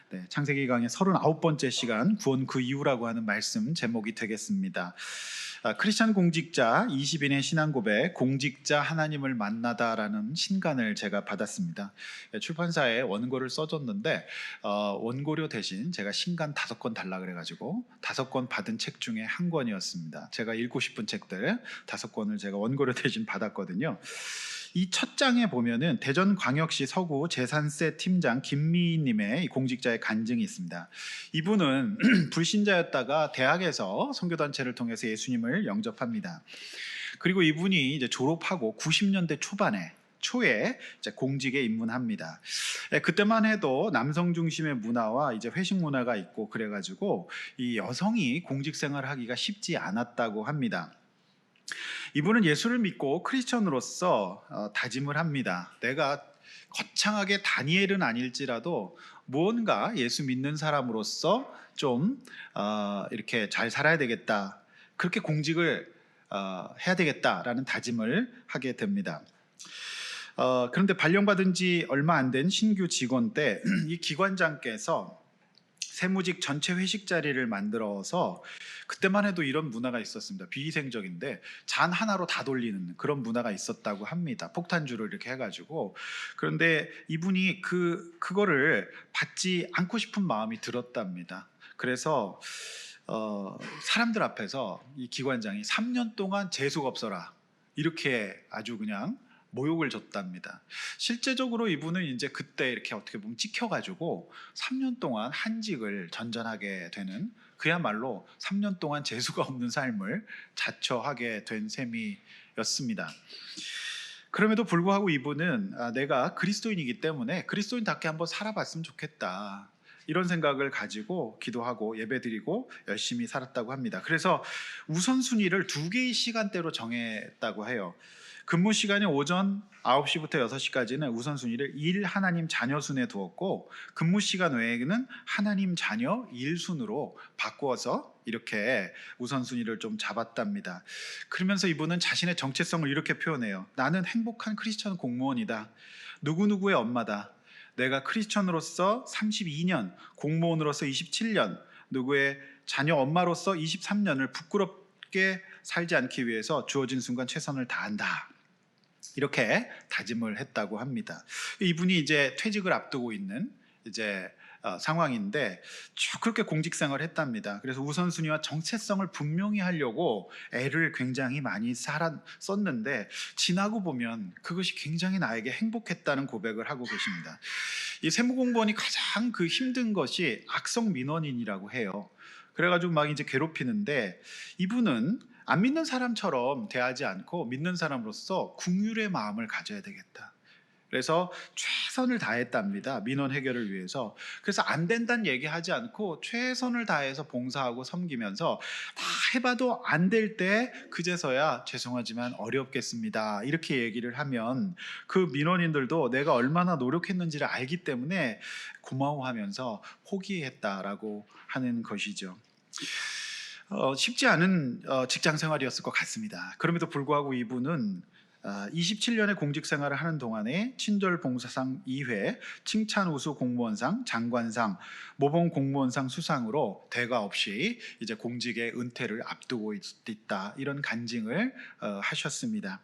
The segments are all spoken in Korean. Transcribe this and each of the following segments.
네, 창세기 강의 39번째 시간 구원 그 이유라고 하는 말씀 제목이 되겠습니다. 크리스찬 공직자 20인의 신앙 고백, 공직자 하나님을 만나다라는 신간을 제가 받았습니다. 출판사에 원고를 써줬는데 원고료 대신 제가 신간 5권 달라 그래가지고 5권 받은 책 중에 한 권이었습니다. 제가 읽고 싶은 책들 5권을 제가 원고료 대신 받았거든요. 이 첫 장에 보면은 대전광역시 서구 재산세 팀장 김미희님의 공직자의 간증이 있습니다. 이분은 불신자였다가 대학에서 선교단체를 통해서 예수님을 영접합니다. 그리고 이분이 이제 졸업하고 90년대 초에 이제 공직에 입문합니다. 그때만 해도 남성 중심의 문화와 이제 회식 문화가 있고 그래가지고 이 여성이 공직 생활을 하기가 쉽지 않았다고 합니다. 이분은 예수를 믿고 크리스천으로서 다짐을 합니다. 내가 거창하게 다니엘은 아닐지라도 무언가 예수 믿는 사람으로서 좀 이렇게 잘 살아야 되겠다. 그렇게 공직을 해야 되겠다라는 다짐을 하게 됩니다. 그런데 발령받은 지 얼마 안 된 신규 직원 때 이 기관장께서 세무직 전체 회식 자리를 만들어서, 그때만 해도 이런 문화가 있었습니다. 비위생적인데 잔 하나로 다 돌리는 그런 문화가 있었다고 합니다. 폭탄주를 이렇게 해가지고. 그런데 이분이 그거를 받지 않고 싶은 마음이 들었답니다. 그래서 사람들 앞에서 이 기관장이 3년 동안 재수가 없어라, 이렇게 아주 그냥 모욕을 줬답니다. 실제적으로 이분은 이제 그때 이렇게 어떻게 보면 찍혀가지고 3년 동안 한직을 전전하게 되는, 그야말로 3년 동안 재수가 없는 삶을 자처하게 된 셈이었습니다. 그럼에도 불구하고 이분은 내가 그리스도인이기 때문에 그리스도인답게 한번 살아봤으면 좋겠다, 이런 생각을 가지고 기도하고 예배드리고 열심히 살았다고 합니다. 그래서 우선순위를 2개의 시간대로 정했다고 해요. 근무 시간이 오전 9시부터 6시까지는 우선순위를 일 하나님 자녀 순에 두었고, 근무 시간 외에는 하나님 자녀 일 순으로 바꾸어서 이렇게 우선순위를 좀 잡았답니다. 그러면서 이분은 자신의 정체성을 이렇게 표현해요. 나는 행복한 크리스천 공무원이다. 누구누구의 엄마다. 내가 크리스천으로서 32년, 공무원으로서 27년, 누구의 자녀 엄마로서 23년을 부끄럽게 살지 않기 위해서 주어진 순간 최선을 다한다, 이렇게 다짐을 했다고 합니다. 이분이 이제 퇴직을 앞두고 있는 이제 상황인데 쭉 그렇게 공직 생활을 했답니다. 그래서 우선순위와 정체성을 분명히 하려고 애를 굉장히 많이 썼는데 지나고 보면 그것이 굉장히 나에게 행복했다는 고백을 하고 계십니다. 이 세무공무원이 가장 힘든 것이 악성 민원인이라고 해요. 그래가지고 막 이제 괴롭히는데, 이분은 안 믿는 사람처럼 대하지 않고 믿는 사람으로서 긍휼의 마음을 가져야 되겠다. 그래서 최선을 다했답니다. 민원 해결을 위해서. 그래서 안 된다는 얘기하지 않고 최선을 다해서 봉사하고 섬기면서 다 해봐도 안 될 때 그제서야 죄송하지만 어렵겠습니다, 이렇게 얘기를 하면 그 민원인들도 내가 얼마나 노력했는지를 알기 때문에 고마워하면서 포기했다라고 하는 것이죠. 쉽지 않은 직장 생활이었을 것 같습니다. 그럼에도 불구하고 이분은 27년의 공직 생활을 하는 동안에 친절 봉사상 2회, 칭찬 우수 공무원상, 장관상, 모범 공무원상 수상으로 대가 없이 이제 공직의 은퇴를 앞두고 있다, 이런 간증을 하셨습니다.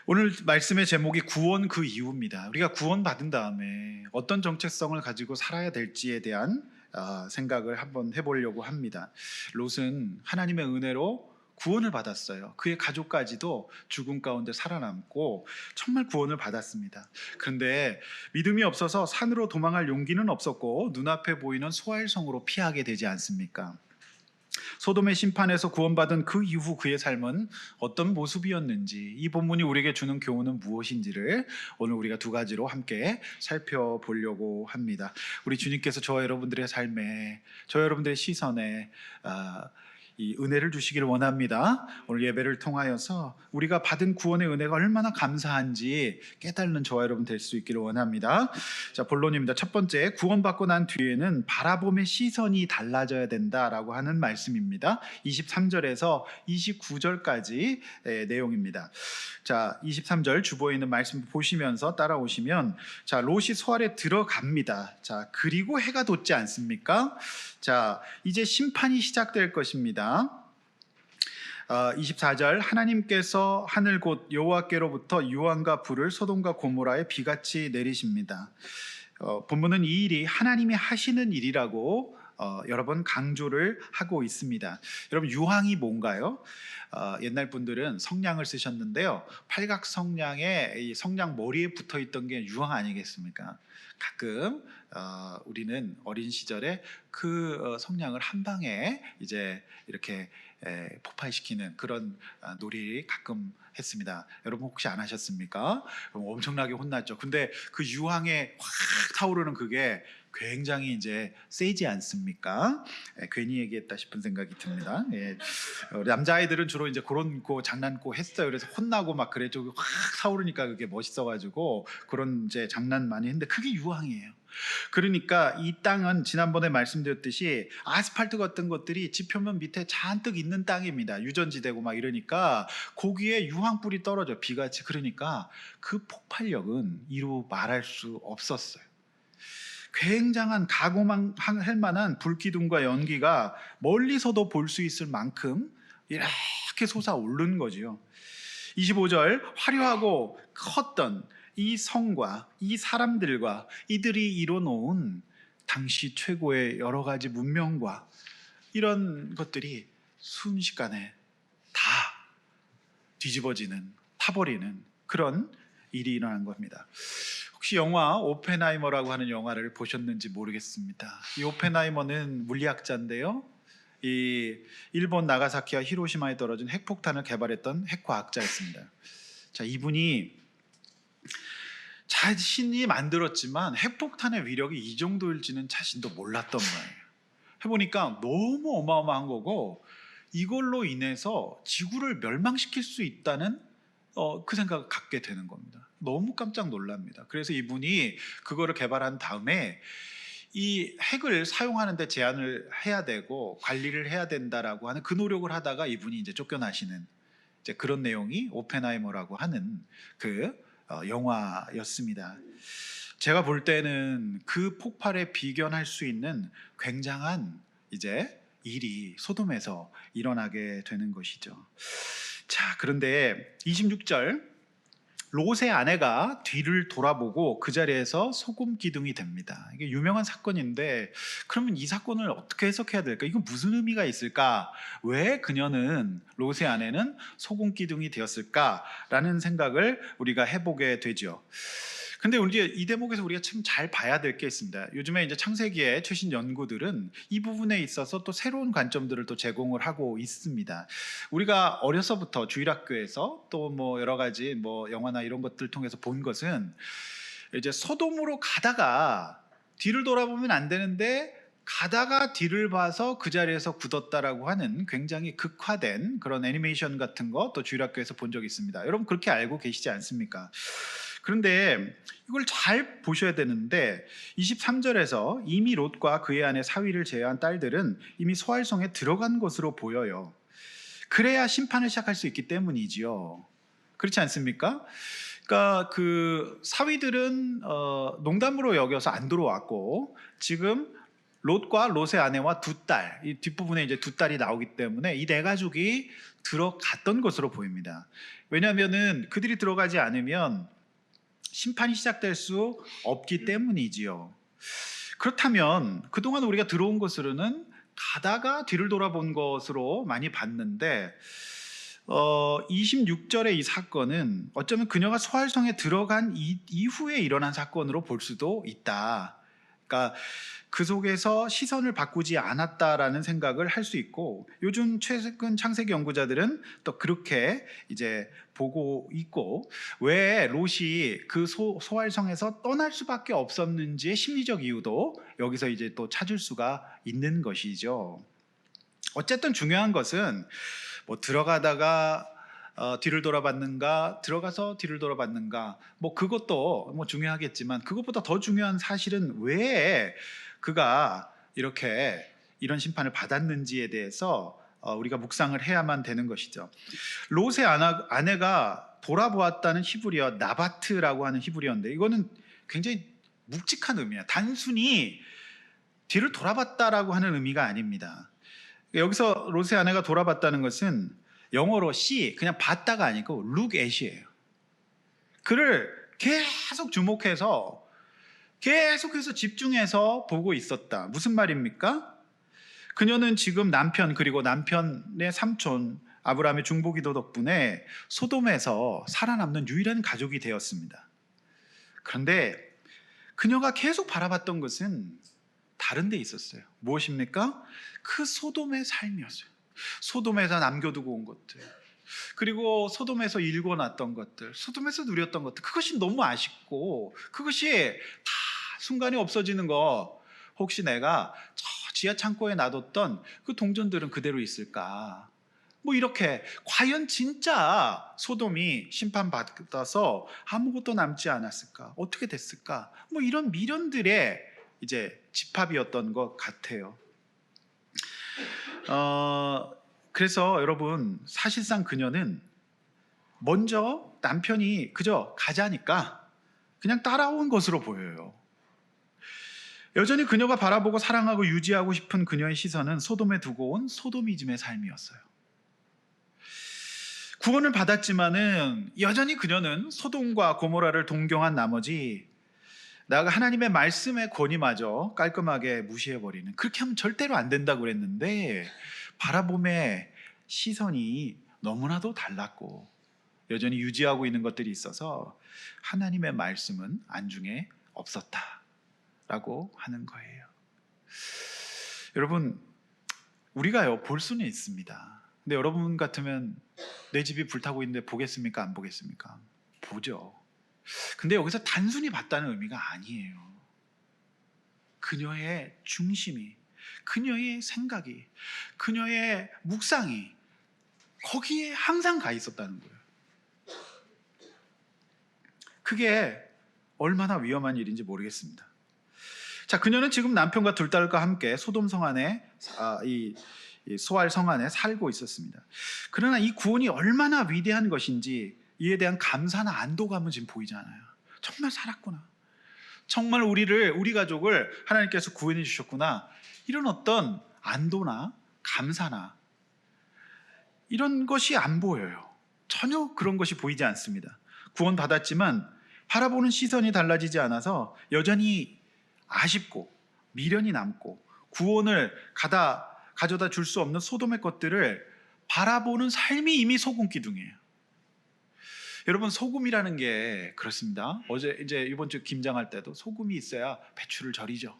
오늘 말씀의 제목이 구원 그 이유입니다. 우리가 구원받은 다음에 어떤 정체성을 가지고 살아야 될지에 대한 생각을 한번 해보려고 합니다. 롯은 하나님의 은혜로 구원을 받았어요. 그의 가족까지도 죽음 가운데 살아남고 정말 구원을 받았습니다. 그런데 믿음이 없어서 산으로 도망할 용기는 없었고 눈앞에 보이는 소알성으로 피하게 되지 않습니까? 소돔의 심판에서 구원받은 그 이후 그의 삶은 어떤 모습이었는지, 이 본문이 우리에게 주는 교훈은 무엇인지를 오늘 우리가 2가지로 함께 살펴보려고 합니다. 우리 주님께서 저와 여러분들의 삶에, 저와 여러분들의 시선에 이 은혜를 주시기를 원합니다. 오늘 예배를 통하여서 우리가 받은 구원의 은혜가 얼마나 감사한지 깨닫는 저와 여러분 될 수 있기를 원합니다. 자, 본론입니다. 첫 번째, 구원받고 난 뒤에는 바라봄의 시선이 달라져야 된다라고 하는 말씀입니다. 23절에서 29절까지 내용입니다. 자, 23절 주보에 있는 말씀 보시면서 따라오시면, 자, 롯이 소알에 들어갑니다. 자, 그리고 해가 돋지 않습니까? 자, 이제 심판이 시작될 것입니다. 24절, 하나님께서 하늘 곧 여호와께로부터 유황과 불을 소돔과 고모라에 비같이 내리십니다. 본문은 이 일이 하나님이 하시는 일이라고 여러 번 강조를 하고 있습니다. 여러분, 유황이 뭔가요? 옛날 분들은 성냥을 쓰셨는데요, 팔각 성냥에 이 성냥 머리에 붙어 있던 게 유황 아니겠습니까? 가끔 우리는 어린 시절에 그 성냥을 한 방에 이제 이렇게 폭발시키는 그런 놀이 가끔 했습니다. 여러분 혹시 안 하셨습니까? 그럼 엄청나게 혼났죠. 근데 그 유황에 확 타오르는 그게 굉장히 이제 세지 않습니까? 괜히 얘기했다 싶은 생각이 듭니다. 남자아이들은 주로 이제 그런 거 장난고 했어요. 그래서 혼나고 막 그랬죠. 확 타오르니까 그게 멋있어가지고 그런 이제 장난 많이 했는데 그게 유황이에요. 그러니까 이 땅은 지난번에 말씀드렸듯이 아스팔트 같은 것들이 지표면 밑에 잔뜩 있는 땅입니다. 유전지되고 막 이러니까 거기에 유황불이 떨어져, 비같이. 그러니까 그 폭발력은 이루 말할 수 없었어요. 굉장한 가공할 만한 불기둥과 연기가 멀리서도 볼 수 있을 만큼 이렇게 솟아오르는 거지요. 25절, 화려하고 컸던 이 성과 이 사람들과 이들이 이뤄놓은 당시 최고의 여러 가지 문명과 이런 것들이 순식간에 다 뒤집어지는, 타버리는 그런 일이 일어난 겁니다. 혹시 영화 오펜하이머라고 하는 영화를 보셨는지 모르겠습니다. 이 오펜하이머는 물리학자인데요, 이 일본 나가사키와 히로시마에 떨어진 핵폭탄을 개발했던 핵과학자였습니다. 자, 이분이 자신이 만들었지만 핵폭탄의 위력이 이 정도일지는 자신도 몰랐던 거예요. 해보니까 너무 어마어마한 거고 이걸로 인해서 지구를 멸망시킬 수 있다는 그 생각을 갖게 되는 겁니다. 너무 깜짝 놀랍니다. 그래서 이분이 그거를 개발한 다음에 이 핵을 사용하는데 제한을 해야 되고 관리를 해야 된다라고 하는 그 노력을 하다가 이분이 이제 쫓겨나시는 이제 그런 내용이 오펜하이머라고 하는 그 영화였습니다. 제가 볼 때는 그 폭발에 비견할 수 있는 굉장한 이제 일이 소돔에서 일어나게 되는 것이죠. 자, 그런데 26절, 롯의 아내가 뒤를 돌아보고 그 자리에서 소금 기둥이 됩니다. 이게 유명한 사건인데 그러면 이 사건을 어떻게 해석해야 될까? 이건 무슨 의미가 있을까? 왜 그녀는, 롯의 아내는 소금 기둥이 되었을까라는 생각을 우리가 해보게 되죠. 근데 이 대목에서 우리가 참 잘 봐야 될 게 있습니다. 요즘에 이제 창세기의 최신 연구들은 이 부분에 있어서 또 새로운 관점들을 또 제공을 하고 있습니다. 우리가 어려서부터 주일학교에서 또 뭐 여러 가지 뭐 영화나 이런 것들 통해서 본 것은 이제 소돔으로 가다가 뒤를 돌아보면 안 되는데 가다가 뒤를 봐서 그 자리에서 굳었다라고 하는 굉장히 극화된 그런 애니메이션 같은 거 또 주일학교에서 본 적이 있습니다. 여러분 그렇게 알고 계시지 않습니까? 그런데 이걸 잘 보셔야 되는데 23절에서 이미 롯과 그의 아내 사위를 제외한 딸들은 이미 소알성에 들어간 것으로 보여요. 그래야 심판을 시작할 수 있기 때문이지요. 그렇지 않습니까? 그러니까 그 사위들은 농담으로 여겨서 안 들어왔고 지금 롯과 롯의 아내와 두 딸, 이 뒷부분에 이제 두 딸이 나오기 때문에 이 네 가족이 들어갔던 것으로 보입니다. 왜냐하면은 그들이 들어가지 않으면 심판이 시작될 수 없기 때문이지요. 그렇다면 그동안 우리가 들어온 것으로는 가다가 뒤를 돌아본 것으로 많이 봤는데 26절의 이 사건은 어쩌면 그녀가 소알성에 들어간 이후에 일어난 사건으로 볼 수도 있다. 그러니까 그 속에서 시선을 바꾸지 않았다라는 생각을 할 수 있고, 요즘 최근 창세기 연구자들은 또 그렇게 이제 보고 있고, 왜 롯이 그 소알성에서 떠날 수밖에 없었는지의 심리적 이유도 여기서 이제 또 찾을 수가 있는 것이죠. 어쨌든 중요한 것은 뭐 들어가다가 뒤를 돌아봤는가, 들어가서 뒤를 돌아봤는가, 뭐 그것도 뭐 중요하겠지만 그것보다 더 중요한 사실은 왜 그가 이렇게 이런 심판을 받았는지에 대해서 우리가 묵상을 해야만 되는 것이죠. 롯의 아내가 돌아보았다는 히브리어 나바트라고 하는 히브리어인데, 이거는 굉장히 묵직한 의미야. 단순히 뒤를 돌아봤다라고 하는 의미가 아닙니다. 여기서 롯의 아내가 돌아봤다는 것은 영어로 see, 그냥 봤다가 아니고 look at이에요. 그를 계속 주목해서 계속해서 집중해서 보고 있었다. 무슨 말입니까? 그녀는 지금 남편, 그리고 남편의 삼촌 아브라함의 중보기도 덕분에 소돔에서 살아남는 유일한 가족이 되었습니다. 그런데 그녀가 계속 바라봤던 것은 다른 데 있었어요. 무엇입니까? 그 소돔의 삶이었어요. 소돔에서 남겨두고 온 것들, 그리고 소돔에서 일궈놨던 것들, 소돔에서 누렸던 것들, 그것이 너무 아쉽고 그것이 다 순간에 없어지는 거. 혹시 내가 저 지하 창고에 놔뒀던 그 동전들은 그대로 있을까? 뭐 이렇게, 과연 진짜 소돔이 심판받아서 아무것도 남지 않았을까? 어떻게 됐을까? 뭐 이런 미련들의 이제 집합이었던 것 같아요. 그래서 여러분, 사실상 그녀는 먼저 남편이 그저 가자니까 그냥 따라온 것으로 보여요. 여전히 그녀가 바라보고 사랑하고 유지하고 싶은 그녀의 시선은 소돔에 두고 온 소돔이즘의 삶이었어요. 구원을 받았지만은 여전히 그녀는 소돔과 고모라를 동경한 나머지 나아가 하나님의 말씀의 권위마저 깔끔하게 무시해버리는, 그렇게 하면 절대로 안 된다고 그랬는데 바라봄의 시선이 너무나도 달랐고 여전히 유지하고 있는 것들이 있어서 하나님의 말씀은 안중에 없었다라고 하는 거예요. 여러분, 우리가요 볼 수는 있습니다. 근데 여러분 같으면 내 집이 불타고 있는데 보겠습니까? 안 보겠습니까? 보죠. 근데 여기서 단순히 봤다는 의미가 아니에요. 그녀의 중심이, 그녀의 생각이, 그녀의 묵상이 거기에 항상 가 있었다는 거예요. 그게 얼마나 위험한 일인지 모르겠습니다. 자, 그녀는 지금 남편과 둘 딸과 함께 소돔 성 안에, 이 소알 성 안에 살고 있었습니다. 그러나 이 구원이 얼마나 위대한 것인지 이에 대한 감사나 안도감은 지금 보이지 않아요. 정말 살았구나, 정말 우리 가족을 하나님께서 구원해 주셨구나, 이런 어떤 안도나 감사나 이런 것이 안 보여요. 전혀 그런 것이 보이지 않습니다. 구원 받았지만 바라보는 시선이 달라지지 않아서 여전히 아쉽고 미련이 남고 구원을 가져다 줄 수 없는 소돔의 것들을 바라보는 삶이 이미 소금 기둥이에요. 여러분, 소금이라는 게 그렇습니다. 어제 이제 이번 주 김장할 때도 소금이 있어야 배추를 절이죠.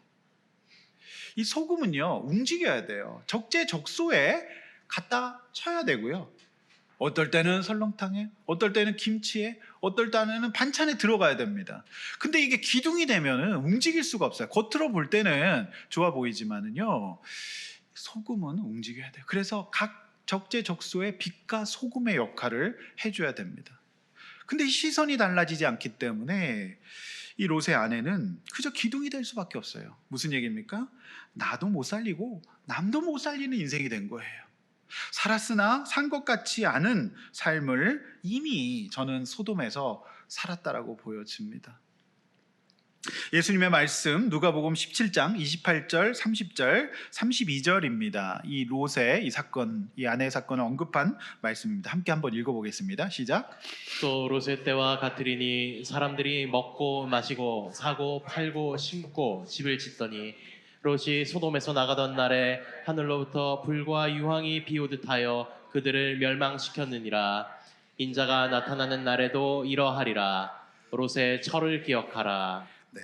이 소금은요 움직여야 돼요. 적재적소에 갖다 쳐야 되고요. 어떨 때는 설렁탕에, 어떨 때는 김치에, 어떨 때는 반찬에 들어가야 됩니다. 근데 이게 기둥이 되면은 움직일 수가 없어요. 겉으로 볼 때는 좋아 보이지만은요, 소금은 움직여야 돼요. 그래서 각 적재적소에 빛과 소금의 역할을 해줘야 됩니다. 근데 이 시선이 달라지지 않기 때문에 이 롯의 아내는 그저 기둥이 될 수밖에 없어요. 무슨 얘기입니까? 나도 못 살리고 남도 못 살리는 인생이 된 거예요. 살았으나 산 것 같지 않은 삶을 이미 저는 소돔에서 살았다라고 보여집니다. 예수님의 말씀 누가복음 17장 28절, 30절, 32절입니다. 이 롯의 이 사건, 이 아내의 사건을 언급한 말씀입니다. 함께 한번 읽어보겠습니다. 시작. 또 롯의 때와 같으리니 사람들이 먹고 마시고 사고 팔고 심고 집을 짓더니 롯이 소돔에서 나가던 날에 하늘로부터 불과 유황이 비오듯하여 그들을 멸망시켰느니라. 인자가 나타나는 날에도 이러하리라. 롯의 철을 기억하라. 네.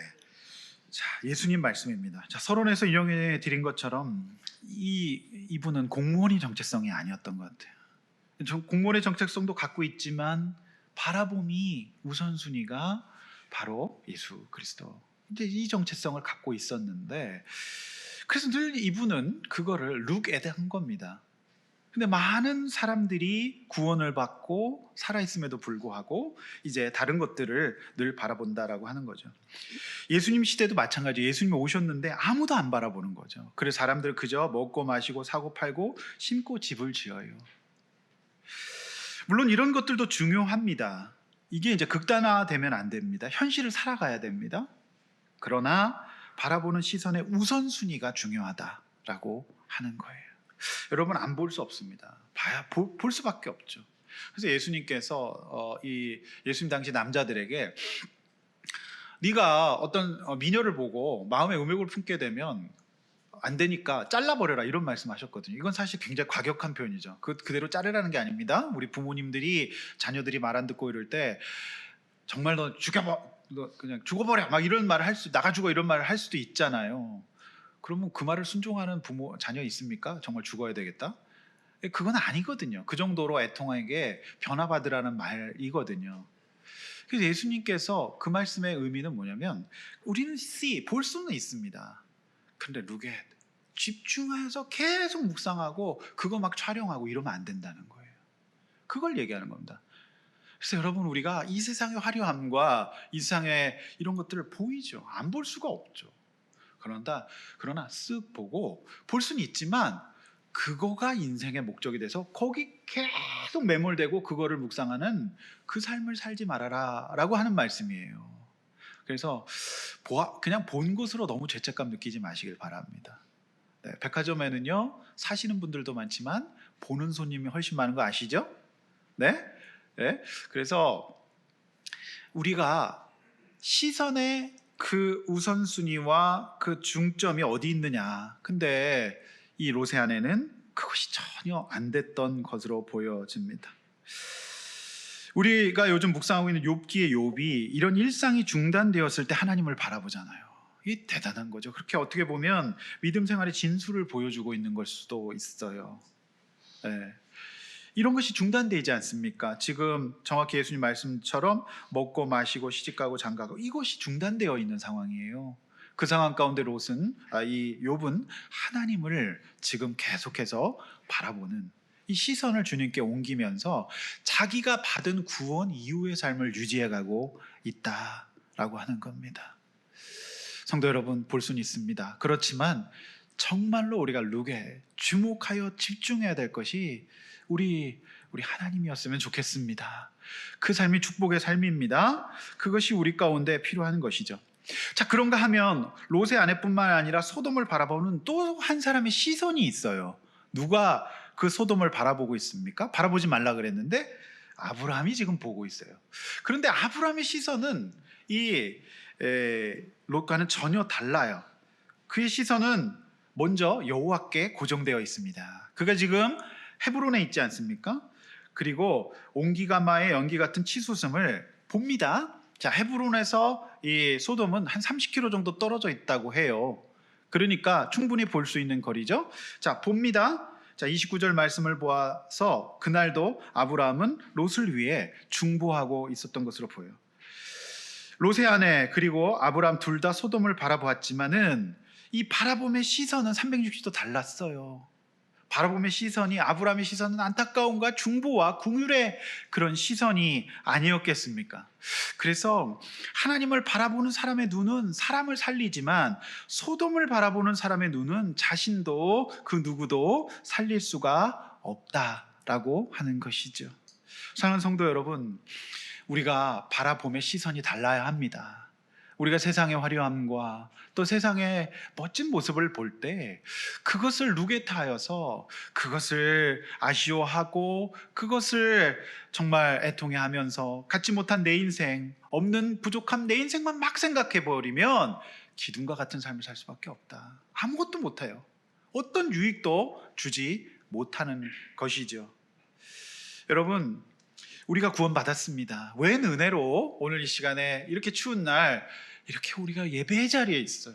자, 예수님 말씀입니다. 자, 서론에서 인용해 드린 것처럼 이분은 공무원의 정체성이 아니었던 것 같아요. 공무원의 정체성도 갖고 있지만 바라봄이 우선순위가 바로 예수 그리스도, 이제 이 정체성을 갖고 있었는데 그래서 늘 이분은 그거를 look at 한 겁니다. 근데 많은 사람들이 구원을 받고 살아있음에도 불구하고 이제 다른 것들을 늘 바라본다라고 하는 거죠. 예수님 시대도 마찬가지예요. 예수님이 오셨는데 아무도 안 바라보는 거죠. 그래서 사람들 그저 먹고 마시고 사고 팔고 심고 집을 지어요. 물론 이런 것들도 중요합니다. 이게 이제 극단화되면 안 됩니다. 현실을 살아가야 됩니다. 그러나 바라보는 시선의 우선순위가 중요하다라고 하는 거예요. 여러분, 안 볼 수 없습니다. 볼 수밖에 없죠. 그래서 예수님께서 이 예수님 당시 남자들에게 네가 어떤 미녀를 보고 마음의 음욕을 품게 되면 안 되니까 잘라버려라, 이런 말씀하셨거든요. 이건 사실 굉장히 과격한 표현이죠. 그대로 자르라는 게 아닙니다. 우리 부모님들이 자녀들이 말 안 듣고 이럴 때 정말 너 그냥 죽어버려 막 이런 말을 나가 죽어 이런 말을 할 수도 있잖아요. 그러면 그 말을 순종하는 자녀 있습니까? 정말 죽어야 되겠다? 그건 아니거든요. 그 정도로 애통에게 변화받으라는 말이거든요. 그래서 예수님께서 그 말씀의 의미는 뭐냐면 우리는 볼 수는 있습니다. 근데 look at, 집중해서 계속 묵상하고 그거 막 촬영하고 이러면 안 된다는 거예요. 그걸 얘기하는 겁니다. 그래서 여러분, 우리가 이 세상의 화려함과 이 세상의 이런 것들을 보이죠. 안 볼 수가 없죠. 그러나 쓱 보고 볼 수는 있지만 그거가 인생의 목적이 돼서 거기 계속 매몰되고 그거를 묵상하는 그 삶을 살지 말아라 라고 하는 말씀이에요. 그래서 그냥 본 것으로 너무 죄책감 느끼지 마시길 바랍니다. 네, 백화점에는요 사시는 분들도 많지만 보는 손님이 훨씬 많은 거 아시죠? 네? 네? 그래서 우리가 시선의 그 우선순위와 그 중점이 어디 있느냐. 근데 이 롯의 아내는 그것이 전혀 안 됐던 것으로 보여집니다. 우리가 요즘 묵상하고 있는 욥기의 욥이 이런 일상이 중단되었을 때 하나님을 바라보잖아요. 이게 대단한 거죠. 그렇게 어떻게 보면 믿음 생활의 진수를 보여주고 있는 걸 수도 있어요. 네. 이런 것이 중단되지 않습니까? 지금 정확히 예수님 말씀처럼 먹고 마시고 시집가고 장가가고 이것이 중단되어 있는 상황이에요. 그 상황 가운데 이 욥은 하나님을 지금 계속해서 바라보는 이 시선을 주님께 옮기면서 자기가 받은 구원 이후의 삶을 유지해가고 있다라고 하는 겁니다. 성도 여러분, 볼 수는 있습니다. 그렇지만 정말로 우리가 주목하여 집중해야 될 것이 우리 하나님이었으면 좋겠습니다. 그 삶이 축복의 삶입니다. 그것이 우리 가운데 필요한 것이죠. 자, 그런가 하면 롯의 아내뿐만 아니라 소돔을 바라보는 또 한 사람의 시선이 있어요. 누가 그 소돔을 바라보고 있습니까? 바라보지 말라 그랬는데 아브라함이 지금 보고 있어요. 그런데 아브라함의 시선은 이 롯과는 전혀 달라요. 그의 시선은 먼저 여호와께 고정되어 있습니다. 그가 지금 헤브론에 있지 않습니까? 그리고 옹기가마의 연기 같은 치솟음을 봅니다. 자, 헤브론에서 이 소돔은 한 30km 정도 떨어져 있다고 해요. 그러니까 충분히 볼 수 있는 거리죠. 자, 봅니다. 자, 29절 말씀을 보아서 그날도 아브라함은 롯을 위해 중보하고 있었던 것으로 보여요. 롯의 아내 그리고 아브라함 둘 다 소돔을 바라보았지만은 이 바라봄의 시선은 360도 달랐어요. 바라봄의 시선이, 아브라함의 시선은 안타까움과 중보와 긍휼의 그런 시선이 아니었겠습니까? 그래서 하나님을 바라보는 사람의 눈은 사람을 살리지만 소돔을 바라보는 사람의 눈은 자신도 그 누구도 살릴 수가 없다라고 하는 것이죠. 사랑하는 성도 여러분, 우리가 바라봄의 시선이 달라야 합니다. 우리가 세상의 화려함과 또 세상의 멋진 모습을 볼 때 그것을 누게타하여서 그것을 아쉬워하고 그것을 정말 애통해하면서 갖지 못한 내 인생, 없는 부족함 내 인생만 막 생각해 버리면 기둥과 같은 삶을 살 수밖에 없다. 아무것도 못해요. 어떤 유익도 주지 못하는 것이죠. 여러분, 우리가 구원받았습니다. 웬 은혜로 오늘 이 시간에 이렇게 추운 날 이렇게 우리가 예배의 자리에 있어요.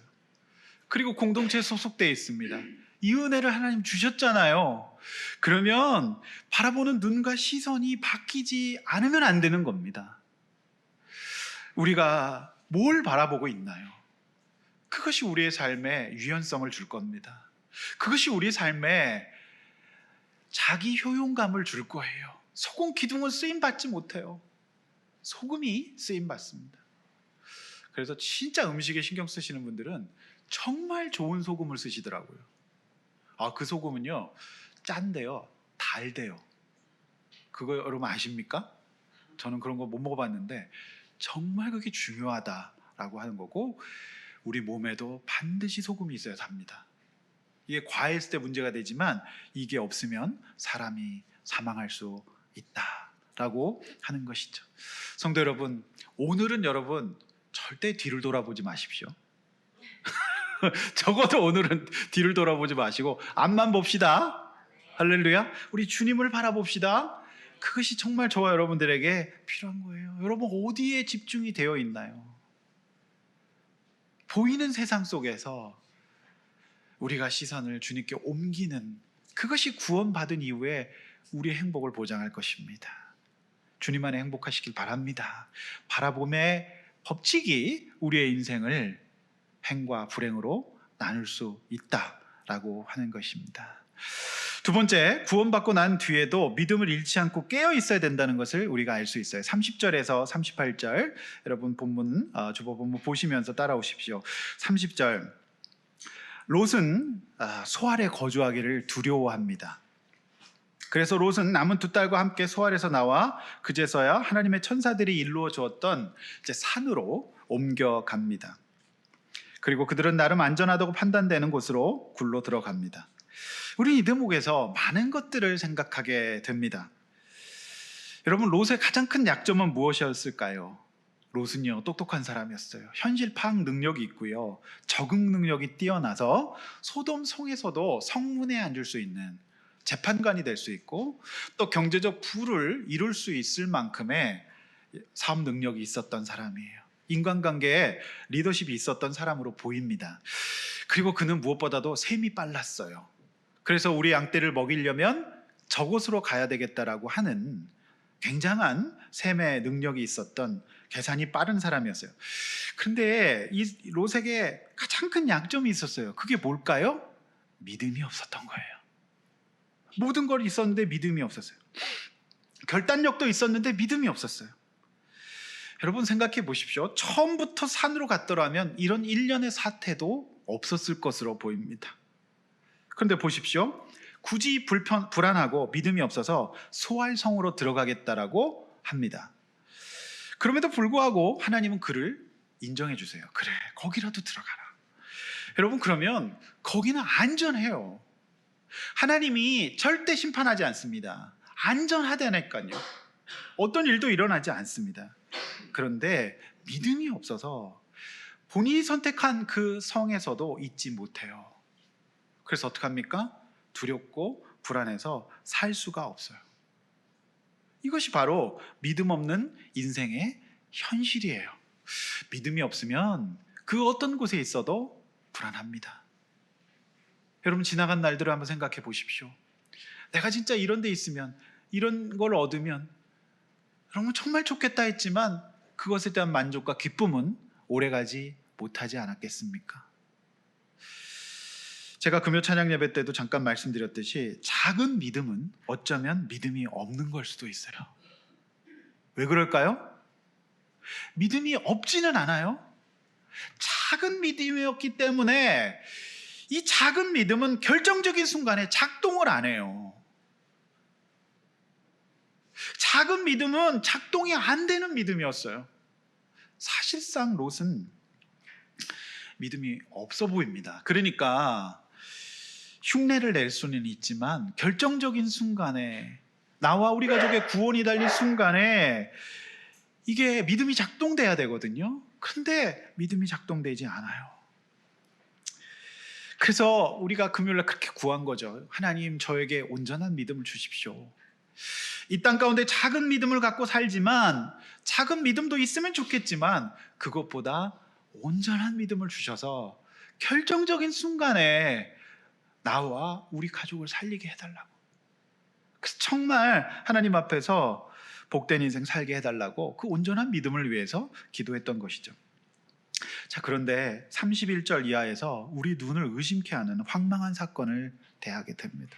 그리고 공동체에 소속되어 있습니다. 이 은혜를 하나님 주셨잖아요. 그러면 바라보는 눈과 시선이 바뀌지 않으면 안 되는 겁니다. 우리가 뭘 바라보고 있나요? 그것이 우리의 삶에 유연성을 줄 겁니다. 그것이 우리의 삶에 자기 효용감을 줄 거예요. 소금 기둥은 쓰임 받지 못해요. 소금이 쓰임 받습니다. 그래서 진짜 음식에 신경 쓰시는 분들은 정말 좋은 소금을 쓰시더라고요. 그 소금은요, 짠데요, 달대요. 그거 여러분 아십니까? 저는 그런 거 못 먹어봤는데 정말 그게 중요하다라고 하는 거고, 우리 몸에도 반드시 소금이 있어야 합니다. 이게 과했을 때 문제가 되지만 이게 없으면 사람이 사망할 수 있다라고 하는 것이죠. 성도 여러분, 오늘은 여러분 절대 뒤를 돌아보지 마십시오. 적어도 오늘은 뒤를 돌아보지 마시고 앞만 봅시다. 할렐루야. 우리 주님을 바라봅시다. 그것이 정말 저와 여러분들에게 필요한 거예요. 여러분 어디에 집중이 되어 있나요? 보이는 세상 속에서 우리가 시선을 주님께 옮기는, 그것이 구원받은 이후에 우리의 행복을 보장할 것입니다. 주님 안에 행복하시길 바랍니다. 바라봄의 법칙이 우리의 인생을 행과 불행으로 나눌 수 있다라고 하는 것입니다. 두 번째, 구원받고 난 뒤에도 믿음을 잃지 않고 깨어 있어야 된다는 것을 우리가 알 수 있어요. 30절에서 38절 여러분 본문, 주보 본문 보시면서 따라오십시오. 30절, 롯은 소알에 거주하기를 두려워합니다. 그래서 롯은 남은 두 딸과 함께 소알에서 나와 그제서야 하나님의 천사들이 일루어 주었던 이제 산으로 옮겨갑니다. 그리고 그들은 나름 안전하다고 판단되는 곳으로 굴러 들어갑니다. 우리 이 대목에서 많은 것들을 생각하게 됩니다. 여러분, 롯의 가장 큰 약점은 무엇이었을까요? 롯은요, 똑똑한 사람이었어요. 현실 파악 능력이 있고요, 적응 능력이 뛰어나서 소돔 성에서도 성문에 앉을 수 있는 재판관이 될 수 있고, 또 경제적 부를 이룰 수 있을 만큼의 사업 능력이 있었던 사람이에요. 인간관계에 리더십이 있었던 사람으로 보입니다. 그리고 그는 무엇보다도 셈이 빨랐어요. 그래서 우리 양떼를 먹이려면 저곳으로 가야 되겠다라고 하는 굉장한 셈의 능력이 있었던, 계산이 빠른 사람이었어요. 그런데 이 롯에게 가장 큰 약점이 있었어요. 그게 뭘까요? 믿음이 없었던 거예요. 모든 걸 있었는데 믿음이 없었어요. 결단력도 있었는데 믿음이 없었어요. 여러분 생각해 보십시오. 처음부터 산으로 갔더라면 이런 일련의 사태도 없었을 것으로 보입니다. 그런데 보십시오. 굳이 불안하고 믿음이 없어서 소알성으로 들어가겠다라고 합니다. 그럼에도 불구하고 하나님은 그를 인정해 주세요. 그래, 거기라도 들어가라. 여러분, 그러면 거기는 안전해요. 하나님이 절대 심판하지 않습니다. 안전하다니까요. 어떤 일도 일어나지 않습니다. 그런데 믿음이 없어서 본인이 선택한 그 성에서도 있지 못해요. 그래서 어떡합니까? 두렵고 불안해서 살 수가 없어요. 이것이 바로 믿음 없는 인생의 현실이에요. 믿음이 없으면 그 어떤 곳에 있어도 불안합니다. 여러분, 지나간 날들을 한번 생각해 보십시오. 내가 진짜 이런 데 있으면, 이런 걸 얻으면 여러분 정말 좋겠다 했지만 그것에 대한 만족과 기쁨은 오래가지 못하지 않았겠습니까? 제가 금요 찬양 예배 때도 잠깐 말씀드렸듯이 작은 믿음은 어쩌면 믿음이 없는 걸 수도 있어요. 왜 그럴까요? 믿음이 없지는 않아요. 작은 믿음이었기 때문에 이 작은 믿음은 결정적인 순간에 작동을 안 해요. 작은 믿음은 작동이 안 되는 믿음이었어요. 사실상 롯은 믿음이 없어 보입니다. 그러니까 흉내를 낼 수는 있지만 결정적인 순간에, 나와 우리 가족의 구원이 달린 순간에 이게 믿음이 작동돼야 되거든요. 근데 믿음이 작동되지 않아요. 그래서 우리가 금요일날 그렇게 구한 거죠. 하나님, 저에게 온전한 믿음을 주십시오. 이 땅 가운데 작은 믿음을 갖고 살지만, 작은 믿음도 있으면 좋겠지만 그것보다 온전한 믿음을 주셔서 결정적인 순간에 나와 우리 가족을 살리게 해달라고. 그래서 정말 하나님 앞에서 복된 인생 살게 해달라고 그 온전한 믿음을 위해서 기도했던 것이죠. 자, 그런데 31절 이하에서 우리 눈을 의심케 하는 황망한 사건을 대하게 됩니다.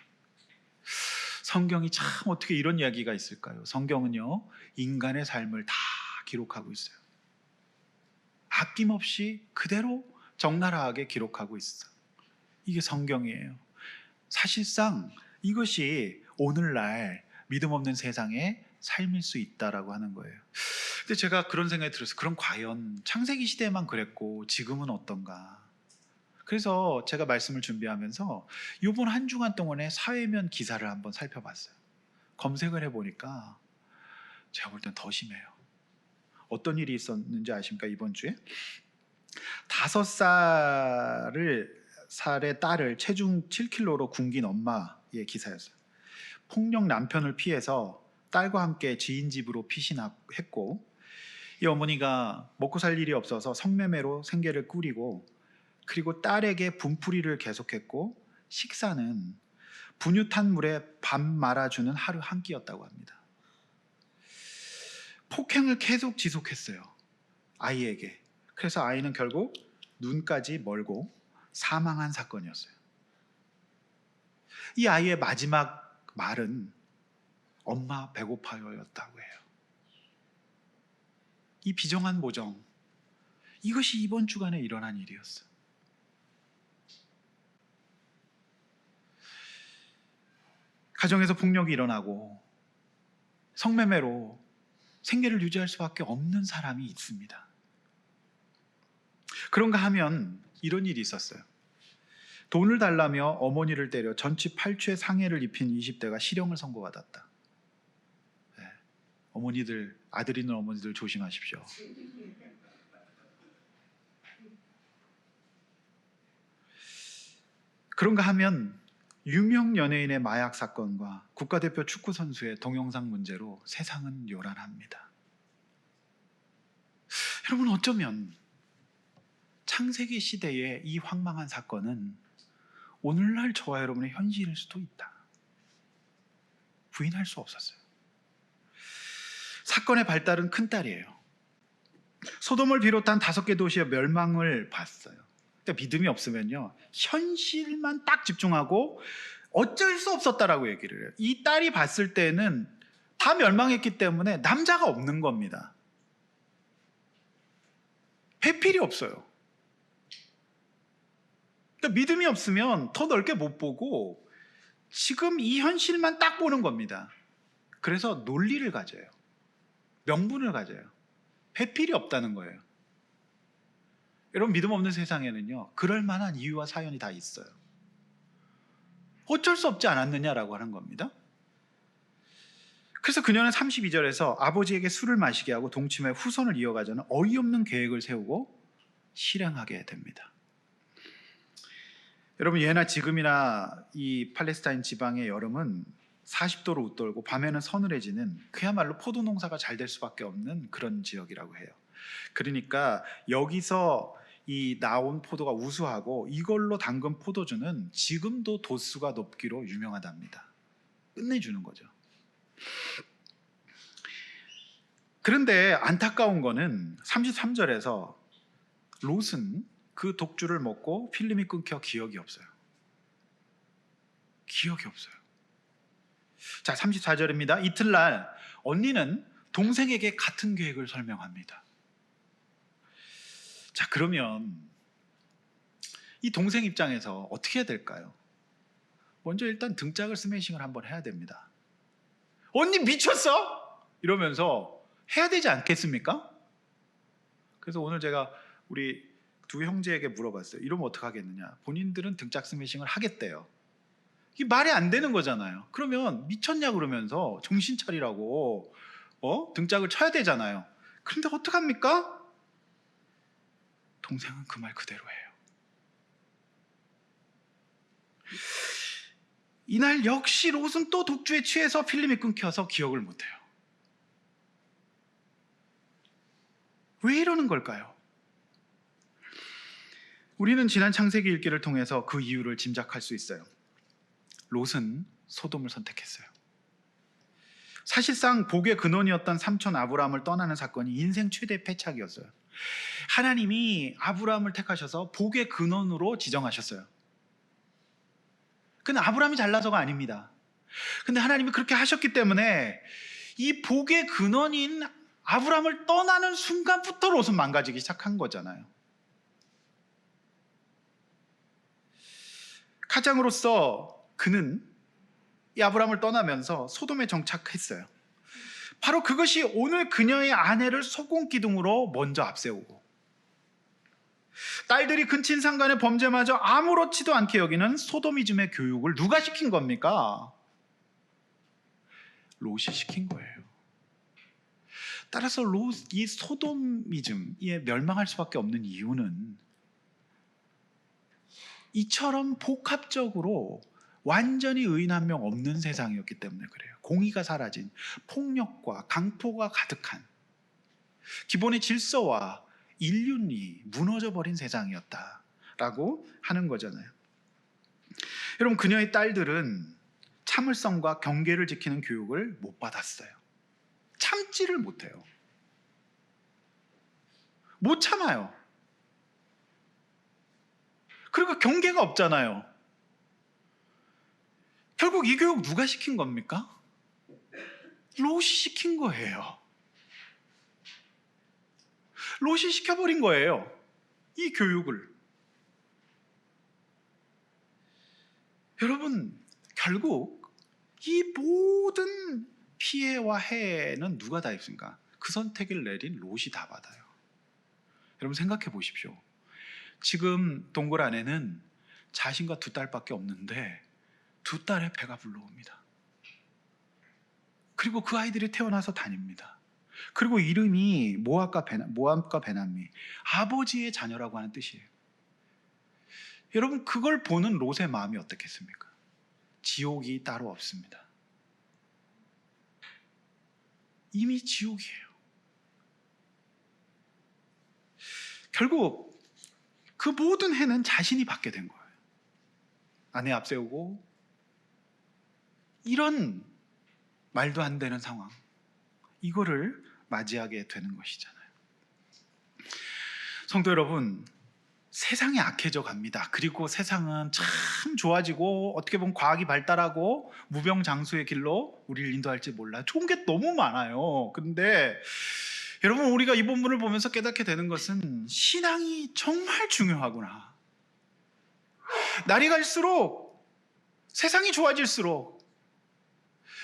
성경이 참 어떻게 이런 이야기가 있을까요? 성경은요, 인간의 삶을 다 기록하고 있어요. 아낌없이 그대로 적나라하게 기록하고 있어요. 이게 성경이에요. 사실상 이것이 오늘날 믿음 없는 세상의 삶일 수 있다라고 하는 거예요. 근데 제가 그런 생각이 들었어요. 그럼 과연 창세기 시대만 그랬고 지금은 어떤가? 그래서 제가 말씀을 준비하면서 이번 한 주간 동안의 사회면 기사를 한번 살펴봤어요. 검색을 해보니까 제가 볼 땐 더 심해요. 어떤 일이 있었는지 아십니까? 이번 주에 5살의 딸을 체중 7kg로 굶긴 엄마의 기사였어요. 폭력 남편을 피해서 딸과 함께 지인 집으로 피신했고, 이 어머니가 먹고 살 일이 없어서 성매매로 생계를 꾸리고, 그리고 딸에게 분풀이를 계속했고, 식사는 분유탄 물에 밥 말아주는 하루 한 끼였다고 합니다. 폭행을 계속 지속했어요, 아이에게. 그래서 아이는 결국 눈까지 멀고 사망한 사건이었어요. 이 아이의 마지막 말은 엄마 배고파요였다고 해요. 이 비정한 모정, 이것이 이번 주간에 일어난 일이었어요. 가정에서 폭력이 일어나고 성매매로 생계를 유지할 수밖에 없는 사람이 있습니다. 그런가 하면 이런 일이 있었어요. 돈을 달라며 어머니를 때려 전치 8주의 상해를 입힌 20대가 실형을 선고받았다. 네. 어머니들, 아들 있는 어머니들 조심하십시오. 그런가 하면 유명 연예인의 마약 사건과 국가대표 축구 선수의 동영상 문제로 세상은 요란합니다. 여러분, 어쩌면 창세기 시대의 이 황망한 사건은 오늘날 저와 여러분의 현실일 수도 있다. 부인할 수 없었어요. 사건의 발달은 큰딸이에요. 소돔을 비롯한 5개 도시의 멸망을 봤어요. 그러니까 믿음이 없으면요, 현실만 딱 집중하고 어쩔 수 없었다라고 얘기를 해요. 이 딸이 봤을 때는 다 멸망했기 때문에 남자가 없는 겁니다. 배필이 없어요. 그러니까 믿음이 없으면 더 넓게 못 보고 지금 이 현실만 딱 보는 겁니다. 그래서 논리를 가져요. 명분을 가져요. 배필이 없다는 거예요. 여러분, 믿음 없는 세상에는요, 그럴 만한 이유와 사연이 다 있어요. 어쩔 수 없지 않았느냐라고 하는 겁니다. 그래서 그녀는 32절에서 아버지에게 술을 마시게 하고 동침해 후손을 이어가자는 어이없는 계획을 세우고 실행하게 됩니다. 여러분, 예나 지금이나 이 팔레스타인 지방의 여름은 40도로 웃돌고 밤에는 서늘해지는, 그야말로 포도 농사가 잘 될 수밖에 없는 그런 지역이라고 해요. 그러니까 여기서 이 나온 포도가 우수하고 이걸로 담근 포도주는 지금도 도수가 높기로 유명하답니다. 끝내주는 거죠. 그런데 안타까운 거는 33절에서 롯은 그 독주를 먹고 필름이 끊겨 기억이 없어요. 기억이 없어요. 자, 34절입니다. 이틀날 언니는 동생에게 같은 계획을 설명합니다. 자, 그러면 이 동생 입장에서 어떻게 해야 될까요? 먼저 일단 등짝을 스매싱을 한번 해야 됩니다. 언니 미쳤어? 이러면서 해야 되지 않겠습니까? 그래서 오늘 제가 우리 두 형제에게 물어봤어요. 이러면 어떡하겠느냐? 본인들은 등짝 스매싱을 하겠대요. 이게 말이 안 되는 거잖아요. 그러면 미쳤냐 그러면서 정신 차리라고 등짝을 쳐야 되잖아요. 그런데 어떡합니까? 동생은 그 말 그대로 해요. 이날 역시 롯은 또 독주에 취해서 필름이 끊겨서 기억을 못해요. 왜 이러는 걸까요? 우리는 지난 창세기 읽기를 통해서 그 이유를 짐작할 수 있어요. 롯은 소돔을 선택했어요. 사실상 복의 근원이었던 삼촌 아브라함을 떠나는 사건이 인생 최대 패착이었어요. 하나님이 아브라함을 택하셔서 복의 근원으로 지정하셨어요. 근데 아브라함이 잘나서가 아닙니다. 근데 하나님이 그렇게 하셨기 때문에 이 복의 근원인 아브라함을 떠나는 순간부터 롯은 망가지기 시작한 거잖아요. 가장으로서 그는 이 아브라함을 떠나면서 소돔에 정착했어요. 바로 그것이 오늘 그녀의 아내를 소금기둥으로 먼저 앞세우고 딸들이 근친상간의 범죄마저 아무렇지도 않게 여기는 소도미즘의 교육을 누가 시킨 겁니까? 롯이 시킨 거예요. 따라서 이 소도미즘이 멸망할 수밖에 없는 이유는 이처럼 복합적으로 완전히 의인 한 명 없는 세상이었기 때문에 그래요. 공의가 사라진, 폭력과 강포가 가득한 기본의 질서와 인륜이 무너져 버린 세상이었다라고 하는 거잖아요. 여러분, 그녀의 딸들은 참을성과 경계를 지키는 교육을 못 받았어요. 참지를 못해요. 못 참아요. 그리고 경계가 없잖아요. 결국 이 교육 누가 시킨 겁니까? 롯이 시킨 거예요. 롯이 시켜버린 거예요. 이 교육을. 여러분, 결국 이 모든 피해와 해는 누가 다 입습니까? 그 선택을 내린 롯이 다 받아요. 여러분 생각해 보십시오. 지금 동굴 안에는 자신과 두 딸밖에 없는데 두 딸의 배가 불러옵니다. 그리고 그 아이들이 태어나서 다닙니다. 그리고 이름이 모압과 베나미, 아버지의 자녀라고 하는 뜻이에요. 여러분, 그걸 보는 롯의 마음이 어떻겠습니까? 지옥이 따로 없습니다. 이미 지옥이에요. 결국 그 모든 해는 자신이 받게 된 거예요. 아내 앞세우고 이런 말도 안 되는 상황, 이거를 맞이하게 되는 것이잖아요. 성도 여러분, 세상이 악해져 갑니다. 그리고 세상은 참 좋아지고 어떻게 보면 과학이 발달하고 무병장수의 길로 우리를 인도할지 몰라요. 좋은 게 너무 많아요. 근데 여러분, 우리가 이 본문을 보면서 깨닫게 되는 것은 신앙이 정말 중요하구나. 날이 갈수록 세상이 좋아질수록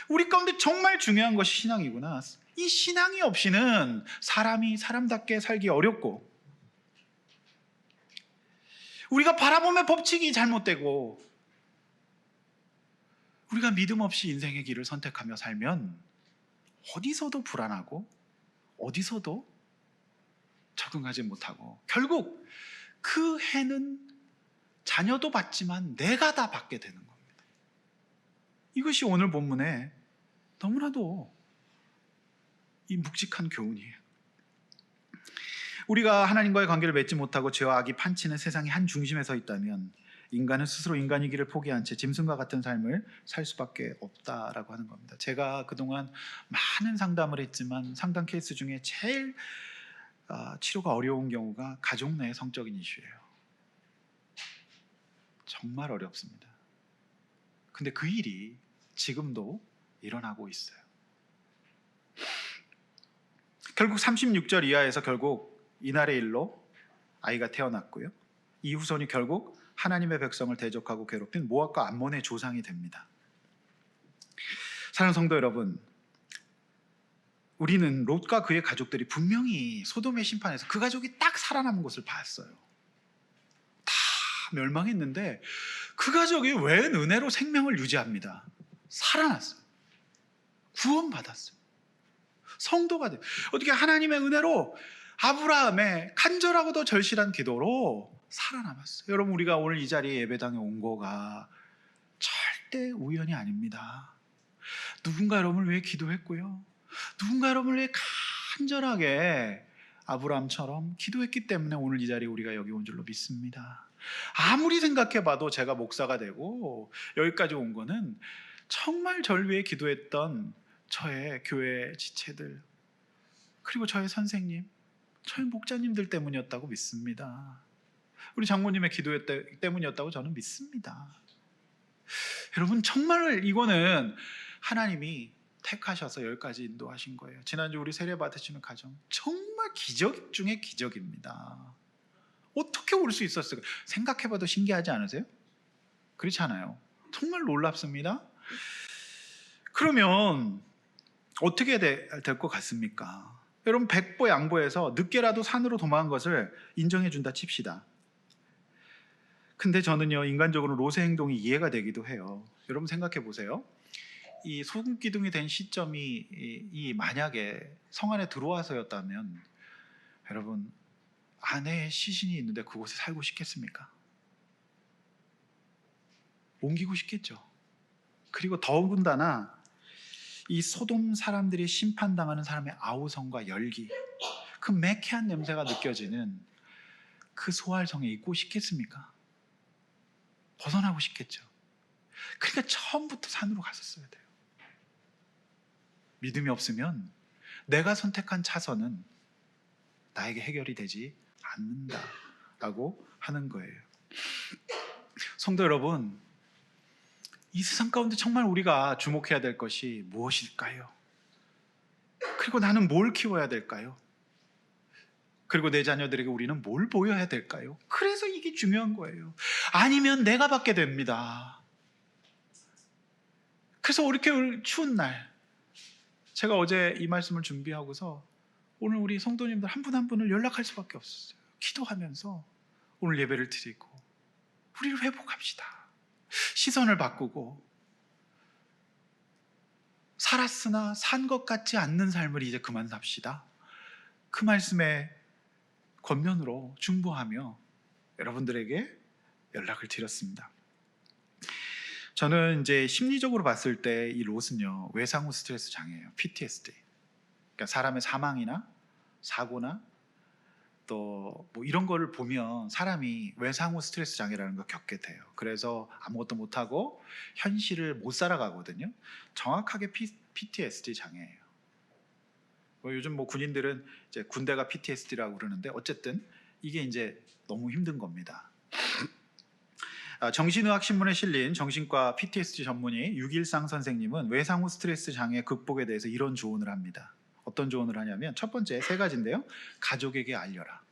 우리 가운데 정말 중요한 것이 신앙이구나. 이 신앙이 없이는 사람이 사람답게 살기 어렵고, 우리가 바라보면 법칙이 잘못되고, 우리가 믿음 없이 인생의 길을 선택하며 살면 어디서도 불안하고 어디서도 적응하지 못하고 결국 그 해는 자녀도 받지만 내가 다 받게 되는 겁니다. 이것이 오늘 본문에 너무나도 이 묵직한 교훈이에요. 우리가 하나님과의 관계를 맺지 못하고 죄와 악이 판치는 세상의 한 중심에 서 있다면 인간은 스스로 인간이기를 포기한 채 짐승과 같은 삶을 살 수밖에 없다라고 하는 겁니다. 제가 그동안 많은 상담을 했지만 상담 케이스 중에 제일 치료가 어려운 경우가 가족 내의 성적인 이슈예요. 정말 어렵습니다. 근데 그 일이 지금도 일어나고 있어요. 결국 36절 이하에서 결국 이날의 일로 아이가 태어났고요. 이 후손이 결국 하나님의 백성을 대적하고 괴롭힌 모압과 암몬의 조상이 됩니다. 사랑하는 성도 여러분, 우리는 롯과 그의 가족들이 분명히 소돔의 심판에서 그 가족이 딱 살아남은 것을 봤어요. 다 멸망했는데 그 가족이 웬 은혜로 생명을 유지합니다. 살아났어요. 구원받았어요. 성도가 돼요. 어떻게 하나님의 은혜로 아브라함의 간절하고도 절실한 기도로 살아남았어요. 여러분, 우리가 오늘 이 자리에 예배당에 온 거가 절대 우연이 아닙니다. 누군가 여러분을 위해 기도했고요. 누군가 여러분을 위해 간절하게 아브라함처럼 기도했기 때문에 오늘 이 자리에 우리가 여기 온 줄로 믿습니다. 아무리 생각해봐도 제가 목사가 되고 여기까지 온 거는 정말 저를 위해 기도했던 저의 교회 지체들, 그리고 저의 선생님, 저희 목자님들 때문이었다고 믿습니다. 우리 장모님의 기도 때문이었다고 저는 믿습니다. 여러분, 정말 이거는 하나님이 택하셔서 여기까지 인도하신 거예요. 지난주 우리 세례 받으시는 가정 정말 기적 중에 기적입니다. 어떻게 올 수 있었을까? 생각해봐도 신기하지 않으세요? 그렇지 않아요? 정말 놀랍습니다. 그러면 어떻게 될 것 같습니까? 여러분, 백보 양보해서 늦게라도 산으로 도망한 것을 인정해 준다 칩시다. 근데 저는요, 인간적으로 롯의 행동이 이해가 되기도 해요. 여러분 생각해 보세요. 이 소금 기둥이 된 시점이 만약에 성 안에 들어와서였다면, 여러분, 아내의 시신이 있는데 그곳에 살고 싶겠습니까? 옮기고 싶겠죠. 그리고 더군다나 이 소돔 사람들이 심판당하는 사람의 아우성과 열기, 그 매캐한 냄새가 느껴지는 그 소알성에 있고 싶겠습니까? 벗어나고 싶겠죠. 그러니까 처음부터 산으로 갔었어야 돼요. 믿음이 없으면 내가 선택한 차선은 나에게 해결이 되지 않는다라고 하는 거예요. 성도 여러분, 이 세상 가운데 정말 우리가 주목해야 될 것이 무엇일까요? 그리고 나는 뭘 키워야 될까요? 그리고 내 자녀들에게 우리는 뭘 보여야 될까요? 그래서 이게 중요한 거예요. 아니면 내가 받게 됩니다. 그래서 이렇게 추운 날, 제가 어제 이 말씀을 준비하고서 오늘 우리 성도님들 한 분 한 분을 연락할 수밖에 없었어요. 기도하면서 오늘 예배를 드리고 우리를 회복합시다. 시선을 바꾸고 살았으나 산 것 같지 않는 삶을 이제 그만 삽시다. 그 말씀에 권면으로 중보하며 여러분들에게 연락을 드렸습니다. 저는 이제 심리적으로 봤을 때 이 롯은요, 외상 후 스트레스 장애예요. PTSD. 그러니까 사람의 사망이나 사고나 또 뭐 이런 거를 보면 사람이 외상 후 스트레스 장애라는 걸 겪게 돼요. 그래서 아무것도 못하고 현실을 못 살아가거든요. 정확하게 PTSD 장애예요. 요즘 뭐 군인들은 이제 군대가 PTSD라고 그러는데 어쨌든 이게 이제 너무 힘든 겁니다. 정신의학 신문에 실린 정신과 PTSD 전문의 유길상 선생님은 외상 후 스트레스 장애 극복에 대해서 이런 조언을 합니다. 어떤 조언을 하냐면, 첫 번째 3가지인데요. 가족에게 알려라.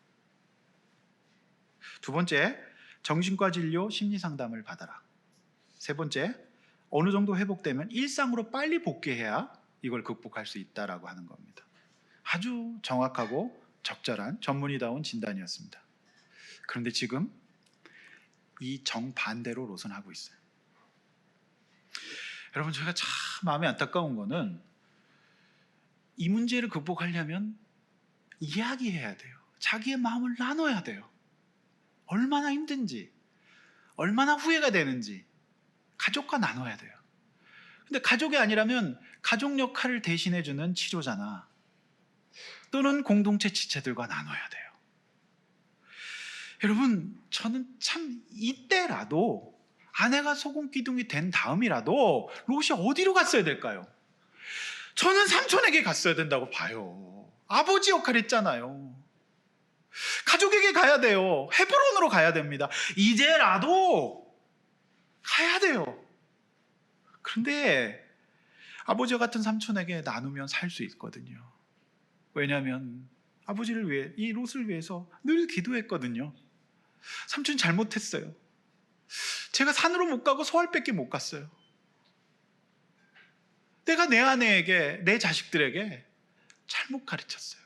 두 번째, 정신과 진료 심리 상담을 받아라. 세 번째, 어느 정도 회복되면 일상으로 빨리 복귀해야 이걸 극복할 수 있다라고 하는 겁니다. 아주 정확하고 적절한 전문의다운 진단이었습니다. 그런데 지금 이 정반대로 롯은 하고 있어요. 여러분, 제가 참 마음이 안타까운 거는 이 문제를 극복하려면 이야기해야 돼요. 자기의 마음을 나눠야 돼요. 얼마나 힘든지, 얼마나 후회가 되는지 가족과 나눠야 돼요. 근데 가족이 아니라면 가족 역할을 대신해주는 치료자나 또는 공동체 지체들과 나눠야 돼요. 여러분, 저는 참 이때라도 아내가 소금 기둥이 된 다음이라도 롯이 어디로 갔어야 될까요? 저는 삼촌에게 갔어야 된다고 봐요. 아버지 역할 했잖아요. 가족에게 가야 돼요. 헤브론으로 가야 됩니다. 이제라도 가야 돼요. 그런데 아버지와 같은 삼촌에게 나누면 살 수 있거든요. 왜냐하면 아버지를 위해, 이 롯을 위해서 늘 기도했거든요. 삼촌 잘못했어요. 제가 산으로 못 가고 소알밖에 못 갔어요. 내가 내 아내에게, 내 자식들에게 잘못 가르쳤어요.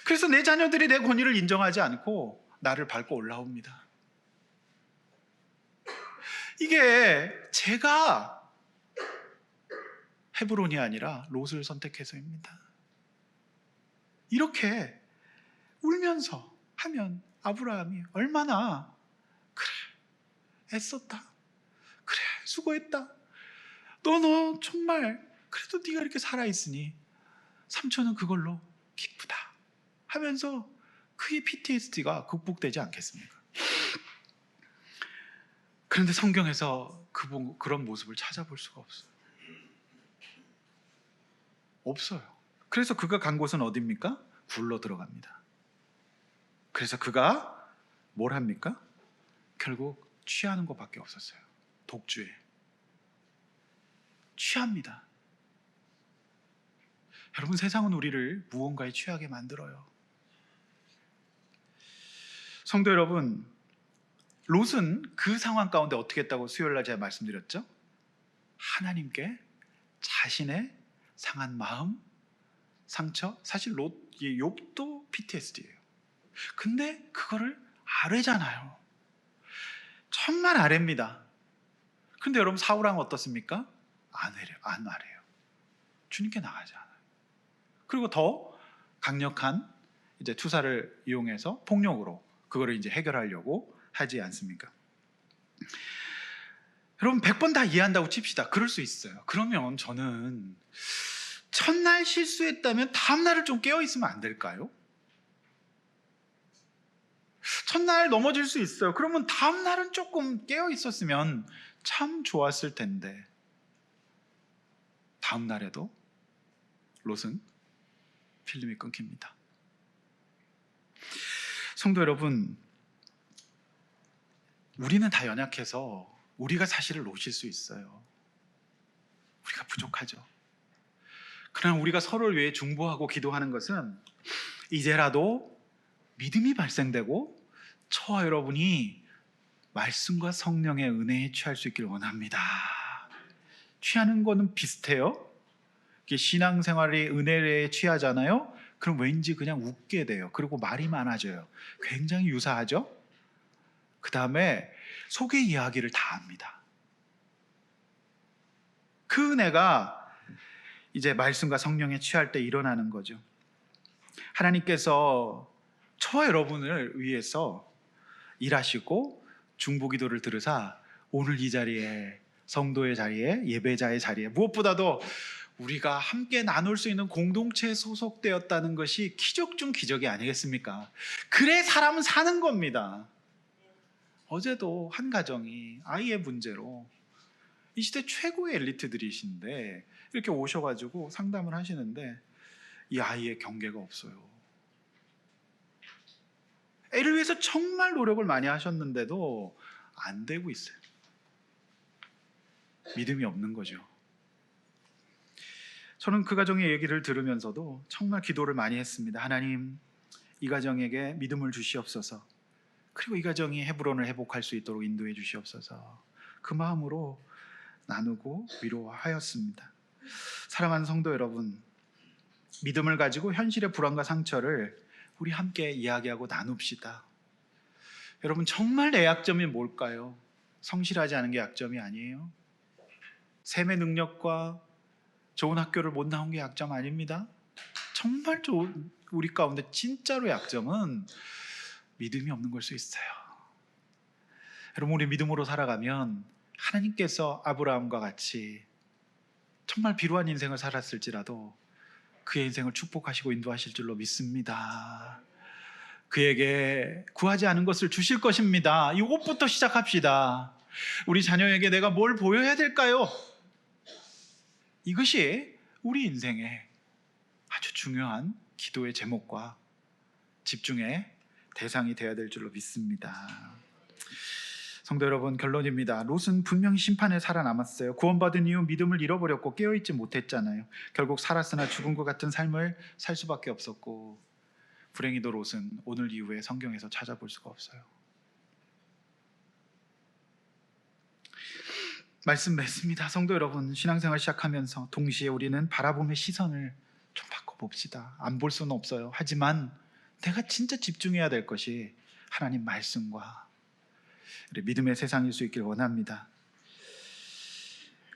그래서 내 자녀들이 내 권위를 인정하지 않고 나를 밟고 올라옵니다. 이게 제가 헤브론이 아니라 롯을 선택해서입니다. 이렇게 울면서 하면 아브라함이 얼마나, 그래, 애썼다, 그래, 수고했다, 너 정말 그래도 네가 이렇게 살아있으니 삼촌은 그걸로 기쁘다 하면서 그의 PTSD가 극복되지 않겠습니까? 그런데 성경에서 그런 모습을 찾아볼 수가 없어요. 그래서 그가 간 곳은 어디입니까? 굴로 들어갑니다. 그래서 그가 뭘 합니까? 결국 취하는 것밖에 없었어요. 독주에 취합니다. 여러분, 세상은 우리를 무언가에 취하게 만들어요. 성도 여러분, 롯은 그 상황 가운데 어떻게 했다고 수요일날 제가 말씀드렸죠? 하나님께 자신의 상한 마음, 상처, 사실 욥도 PTSD예요. 근데 그거를 아뢰잖아요. 정말 아뢰입니다. 근데 여러분, 사울왕 어떻습니까? 안 아뢰요. 주님께 나가지 않아요. 그리고 더 강력한 이제 투사를 이용해서 폭력으로 그거를 이제 해결하려고 하지 않습니까? 여러분, 100번 다 이해한다고 칩시다. 그럴 수 있어요. 그러면 저는 첫날 실수했다면 다음날을 좀 깨어있으면 안 될까요? 첫날 넘어질 수 있어요. 그러면 다음날은 조금 깨어있었으면 참 좋았을 텐데, 다음날에도 롯은 필름이 끊깁니다. 성도 여러분, 우리는 다 연약해서 우리가 사실을 놓칠 수 있어요. 우리가 부족하죠. 그러나 우리가 서로를 위해 중보하고 기도하는 것은 이제라도 믿음이 발생되고 저와 여러분이 말씀과 성령의 은혜에 취할 수 있기를 원합니다. 취하는 거는 비슷해요. 신앙생활이 은혜에 취하잖아요. 그럼 왠지 그냥 웃게 돼요. 그리고 말이 많아져요. 굉장히 유사하죠. 그 다음에 속의 이야기를 다 합니다. 그 은혜가 이제 말씀과 성령에 취할 때 일어나는 거죠. 하나님께서 저와 여러분을 위해서 일하시고 중보기도를 들으사 오늘 이 자리에, 성도의 자리에, 예배자의 자리에, 무엇보다도 우리가 함께 나눌 수 있는 공동체에 소속되었다는 것이 기적 중 기적이 아니겠습니까? 그래 사람은 사는 겁니다. 어제도 한 가정이 아이의 문제로, 이 시대 최고의 엘리트들이신데 이렇게 오셔가지고 상담을 하시는데 이 아이의 경계가 없어요. 애를 위해서 정말 노력을 많이 하셨는데도 안 되고 있어요. 믿음이 없는 거죠. 저는 그 가정의 얘기를 들으면서도 정말 기도를 많이 했습니다. 하나님, 이 가정에게 믿음을 주시옵소서. 그리고 이 가정이 헤브론을 회복할 수 있도록 인도해 주시옵소서. 그 마음으로 나누고 위로하였습니다. 사랑하는 성도 여러분, 믿음을 가지고 현실의 불안과 상처를 우리 함께 이야기하고 나눕시다. 여러분, 정말 내 약점이 뭘까요? 성실하지 않은 게 약점이 아니에요. 셈의 능력과 좋은 학교를 못 나온 게 약점 아닙니다. 정말 좋은, 우리 가운데 진짜로 약점은 믿음이 없는 걸 수 있어요. 여러분, 우리 믿음으로 살아가면 하나님께서 아브라함과 같이 정말 비루한 인생을 살았을지라도 그의 인생을 축복하시고 인도하실 줄로 믿습니다. 그에게 구하지 않은 것을 주실 것입니다. 이것부터 시작합시다. 우리 자녀에게 내가 뭘 보여야 될까요? 이것이 우리 인생의 아주 중요한 기도의 제목과 집중의 대상이 되어야 될 줄로 믿습니다. 성도 여러분, 결론입니다. 롯은 분명히 심판에 살아남았어요. 구원받은 이후 믿음을 잃어버렸고 깨어있지 못했잖아요. 결국 살았으나 죽은 것 같은 삶을 살 수밖에 없었고, 불행히도 롯은 오늘 이후에 성경에서 찾아볼 수가 없어요. 말씀 맺습니다. 성도 여러분, 신앙생활 시작하면서 동시에 우리는 바라봄의 시선을 좀 바꿔봅시다. 안 볼 수는 없어요. 하지만 내가 진짜 집중해야 될 것이 하나님 말씀과 믿음의 세상일 수 있길 원합니다.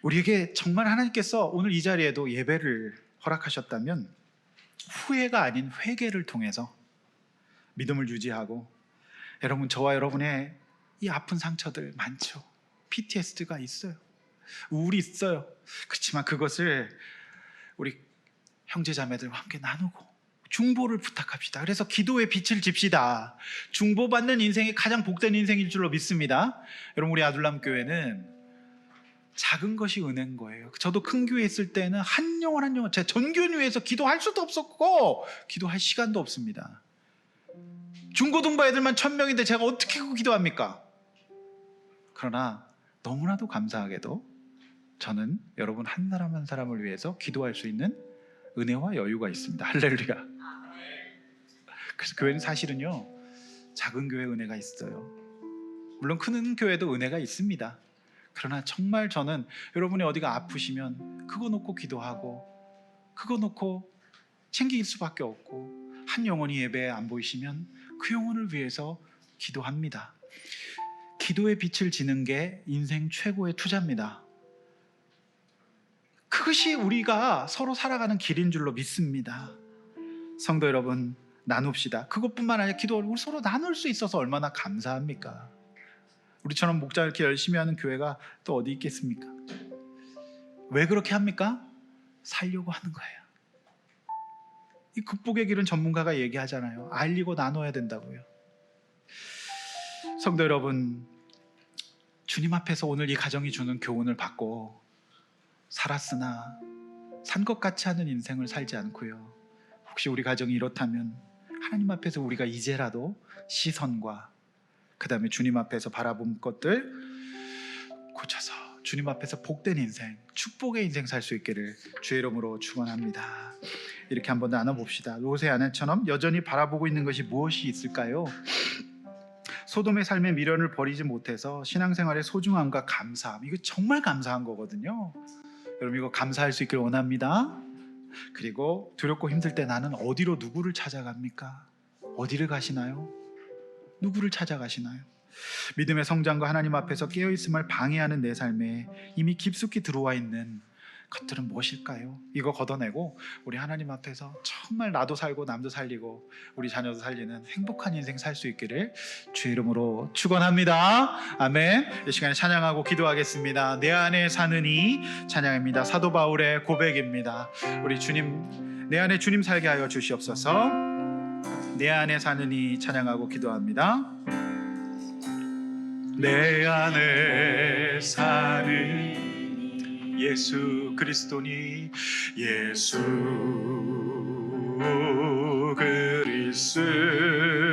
우리에게 정말 하나님께서 오늘 이 자리에도 예배를 허락하셨다면 후회가 아닌 회개를 통해서 믿음을 유지하고, 여러분, 저와 여러분의 이 아픈 상처들 많죠. PTSD가 있어요. 우울이 있어요. 그렇지만 그것을 우리 형제자매들과 함께 나누고 중보를 부탁합시다. 그래서 기도의 빛을 집시다. 중보받는 인생이 가장 복된 인생일 줄로 믿습니다. 여러분, 우리 아둘람 교회는 작은 것이 은혜인 거예요. 저도 큰 교회 있을 때는 한 영혼 제 전교를 위해서 기도할 수도 없었고 기도할 시간도 없습니다. 중고등부 애들만 1000명인데 제가 어떻게 그 기도합니까? 그러나 너무나도 감사하게도 저는 여러분 한 사람 한 사람을 위해서 기도할 수 있는 은혜와 여유가 있습니다. 할렐루야. 그래서 교회는 사실은요, 작은 교회 은혜가 있어요. 물론 큰 교회도 은혜가 있습니다. 그러나 정말 저는 여러분이 어디가 아프시면 그거 놓고 기도하고 그거 놓고 챙길 수밖에 없고, 한 영혼이 예배에 안 보이시면 그 영혼을 위해서 기도합니다. 기도의 빛을 지는 게 인생 최고의 투자입니다. 그것이 우리가 서로 살아가는 길인 줄로 믿습니다. 성도 여러분, 나눕시다. 그것뿐만 아니라 기도를 우리 서로 나눌 수 있어서 얼마나 감사합니까? 우리처럼 목자 이렇게 열심히 하는 교회가 또 어디 있겠습니까? 왜 그렇게 합니까? 살려고 하는 거예요. 이 극복의 길은 전문가가 얘기하잖아요. 알리고 나눠야 된다고요. 성도 여러분, 주님 앞에서 오늘 이 가정이 주는 교훈을 받고 살았으나 산 것 같이 하는 인생을 살지 않고요, 혹시 우리 가정이 이렇다면 하나님 앞에서 우리가 이제라도 시선과 그 다음에 주님 앞에서 바라본 것들 고쳐서 주님 앞에서 복된 인생, 축복의 인생 살 수 있기를 주의 이름으로 축원합니다. 이렇게 한번 나눠봅시다. 롯의 아내처럼 여전히 바라보고 있는 것이 무엇이 있을까요? 소돔의 삶의 미련을 버리지 못해서 신앙생활의 소중함과 감사함, 이거 정말 감사한 거거든요. 여러분, 이거 감사할 수 있기를 원합니다. 그리고 두렵고 힘들 때 나는 어디로 누구를 찾아갑니까? 어디를 가시나요? 누구를 찾아가시나요? 믿음의 성장과 하나님 앞에서 깨어있음을 방해하는 내 삶에 이미 깊숙이 들어와 있는 것들은 무엇일까요? 이거 걷어내고 우리 하나님 앞에서 정말 나도 살고 남도 살리고 우리 자녀도 살리는 행복한 인생 살 수 있기를 주의 이름으로 축원합니다. 아멘. 이 시간에 찬양하고 기도하겠습니다. 내 안에 사는 이 찬양입니다. 사도 바울의 고백입니다. 우리 주님, 내 안에 주님 살게 하여 주시옵소서. 내 안에 사는 이 찬양하고 기도합니다. 내 안에 사는 예수 그리스도니, 예수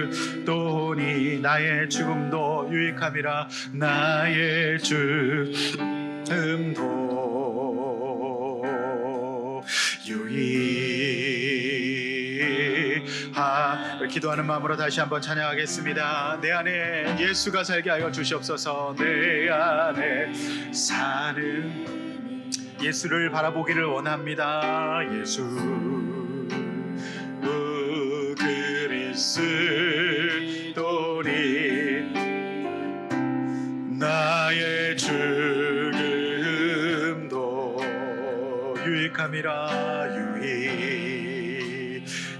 그리스도니 나의 죽음도 유익함이라, 나의 죽음도 유익하. 기도하는 마음으로 다시 한번 찬양하겠습니다. 내 안에 예수가 살게 하여 주시옵소서. 내 안에 사는 예수를 바라보기를 원합니다. 예수 그리스도니 나의 죽음도 유익함이라,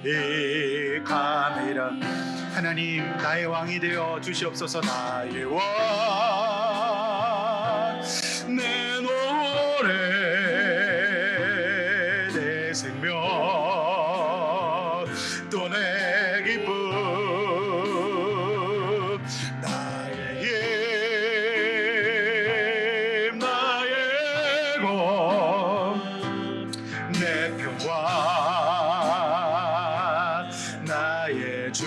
유익함이라. 하나님, 나의 왕이 되어 주시옵소서. 나의 왕, 내 노래, 내 생명, 또 내 기쁨, 나의 힘, 나의 공, 내 평화, 나의 주,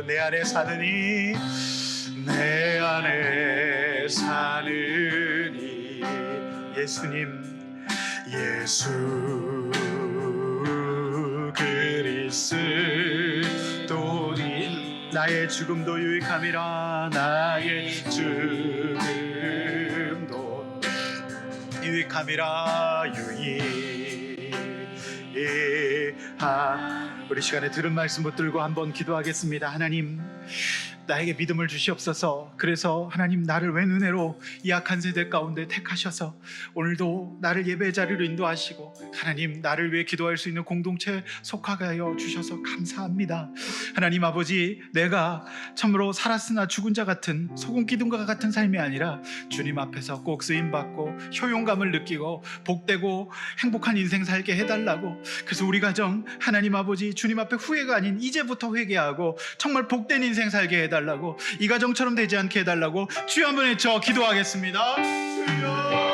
내 안에 사느니, 내 안에 사느니. 예수님, 예수 그리스도니 나의 죽음도 유익함이라, 나의 죽음도 유익함이라, 유익함. 우리 시간에 들은 말씀 붙들고 한번 기도하겠습니다. 하나님, 나에게 믿음을 주시옵소서. 그래서 하나님, 나를 웬 은혜로 이 악한 세대 가운데 택하셔서 오늘도 나를 예배의 자리로 인도하시고 하나님, 나를 위해 기도할 수 있는 공동체에 속하게 하여 주셔서 감사합니다. 하나님 아버지, 내가 참으로 살았으나 죽은 자 같은 소금 기둥과 같은 삶이 아니라 주님 앞에서 꼭 쓰임받고 효용감을 느끼고 복되고 행복한 인생 살게 해달라고. 그래서 우리 가정 하나님 아버지, 주님 앞에 후회가 아닌 이제부터 회개하고 정말 복된 인생 살게 해달라고 해달라고, 이 가정처럼 되지 않게 해달라고 주여 한번 외쳐 기도하겠습니다. 주여